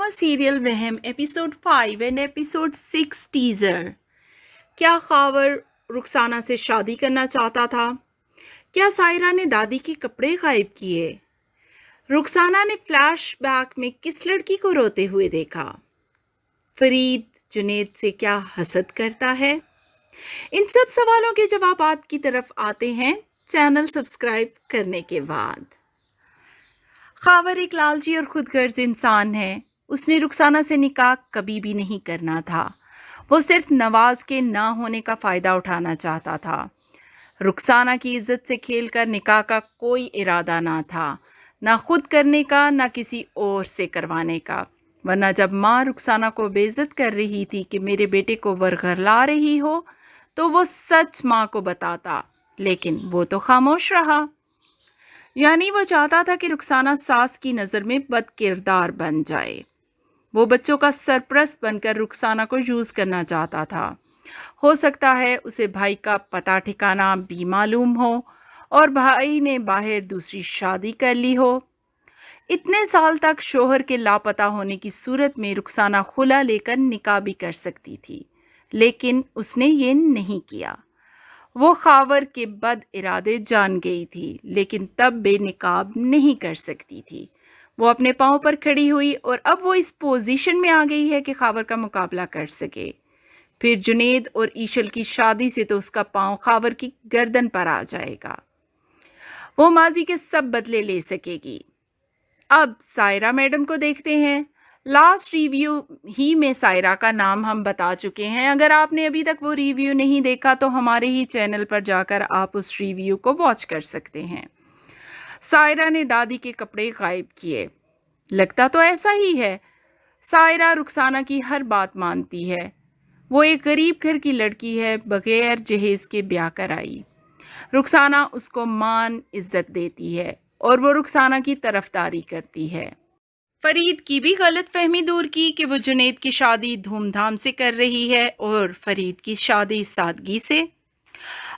Drama serial वहम episode 5 and episode 6 teaser. क्या खावर रुखसाना से शादी करना चाहता था? क्या सायरा ने दादी के कपड़े गायब किए? रुखसाना ने फ्लैशबैक में किस लड़की को रोते हुए देखा? फरीद जुनेद से क्या हसद करता है? इन सब सवालों के जवाब की तरफ आते हैं चैनल सब्सक्राइब करने के बाद। खावर एक लालची और खुदगर्ज इंसान है। उसने रुखसाना से निकाह कभी भी नहीं करना था। वो सिर्फ नवाज के ना होने का फ़ायदा उठाना चाहता था। रुखसाना की इज्जत से खेलकर निकाह का कोई इरादा ना था, ना खुद करने का ना किसी और से करवाने का। वरना जब माँ रुखसाना को बेइज्जत कर रही थी कि मेरे बेटे को वरगला रही हो, तो वो सच माँ को बताता, लेकिन वो तो खामोश रहा। यानी वो चाहता था कि रुखसाना सास की नज़र में बदकिरदार बन जाए। वो बच्चों का सरपरस्त बनकर रुखसाना को यूज़ करना चाहता था। हो सकता है उसे भाई का पता ठिकाना भी मालूम हो और भाई ने बाहर दूसरी शादी कर ली हो। इतने साल तक शोहर के लापता होने की सूरत में रुखसाना खुला लेकर निकाह भी कर सकती थी, लेकिन उसने ये नहीं किया। वो खावर के बद इरादे जान गई थी, लेकिन तब बेनकाब नहीं कर सकती थी। वो अपने पाँव पर खड़ी हुई और अब वो इस पोजीशन में आ गई है कि खावर का मुकाबला कर सके। फिर जुनेद और ईशल की शादी से तो उसका पाँव खावर की गर्दन पर आ जाएगा। वो माजी के सब बदले ले सकेगी। अब सायरा मैडम को देखते हैं। लास्ट रिव्यू ही में सायरा का नाम हम बता चुके हैं। अगर आपने अभी तक वो रिव्यू नहीं देखा तो हमारे ही चैनल पर जाकर आप उस रिव्यू को वॉच कर सकते हैं। सायरा ने दादी के कपड़े गायब किए। लगता तो ऐसा ही है। सायरा रुखसाना की हर बात मानती है। वो एक गरीब घर की लड़की है, बगैर जहेज के ब्याह कर आई। रुखसाना उसको मान इज्जत देती है और वो रुखसाना की तरफदारी करती है। फरीद की भी गलत फहमी दूर की कि वो जुनेद की शादी धूमधाम से कर रही है और फरीद की शादी सादगी से।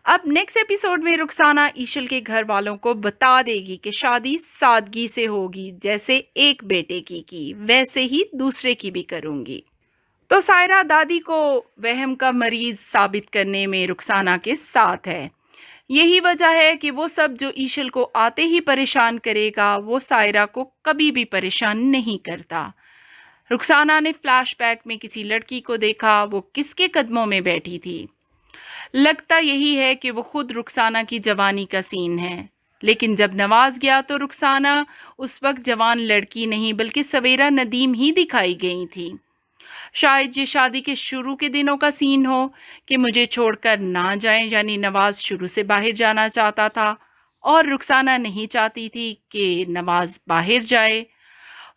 अब नेक्स्ट एपिसोड में रुखसाना ईशल के घर वालों को बता देगी कि शादी सादगी से होगी, जैसे एक बेटे की वैसे ही दूसरे की भी करूंगी। तो सायरा दादी को वहम का मरीज साबित करने में रुखसाना के साथ है। यही वजह है कि वो सब जो ईशल को आते ही परेशान करेगा, वो सायरा को कभी भी परेशान नहीं करता। रुखसाना ने फ्लैशबैक में किसी लड़की को देखा, वो किसके कदमों में बैठी थी। लगता यही है कि वो खुद रुखसाना की जवानी का सीन है। लेकिन जब नवाज गया तो रुखसाना उस वक्त जवान लड़की नहीं बल्कि सवेरा नदीम ही दिखाई गई थी। शायद ये शादी के शुरू के दिनों का सीन हो कि मुझे छोड़कर ना जाएं, यानी नवाज शुरू से बाहर जाना चाहता था और रुखसाना नहीं चाहती थी कि नवाज बाहर जाए।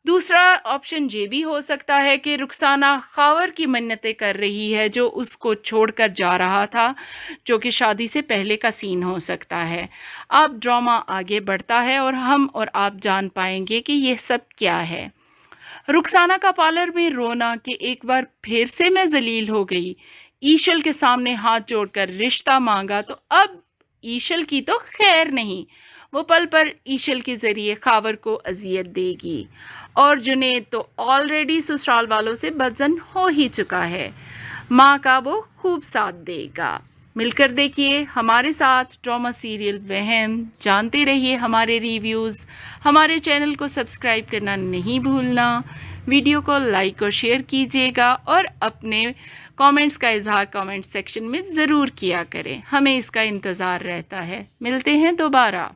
दूसरा ऑप्शन ये भी हो सकता है कि रुखसाना खावर की मन्नतें कर रही है जो उसको छोड़कर जा रहा था, जो कि शादी से पहले का सीन हो सकता है। अब ड्रामा आगे बढ़ता है और हम और आप जान पाएंगे कि ये सब क्या है। रुखसाना का पार्लर में रोना कि एक बार फिर से मैं जलील हो गई। ईशल के सामने हाथ जोड़कर रिश्ता मांगा तो अब ईशल की तो खैर नहीं। वो पल पर ईशल के जरिए खावर को अजियत देगी और जुनेद तो ऑलरेडी ससुराल वालों से बदजन हो ही चुका है। माँ का वो खूब साथ देगा। मिलकर देखिए हमारे साथ ड्रामा सीरियल वहम। जानते रहिए हमारे रिव्यूज़। हमारे चैनल को सब्सक्राइब करना नहीं भूलना। वीडियो को लाइक और शेयर कीजिएगा और अपने कमेंट्स का इजहार कमेंट सेक्शन में ज़रूर किया करें। हमें इसका इंतज़ार रहता है। मिलते हैं दोबारा।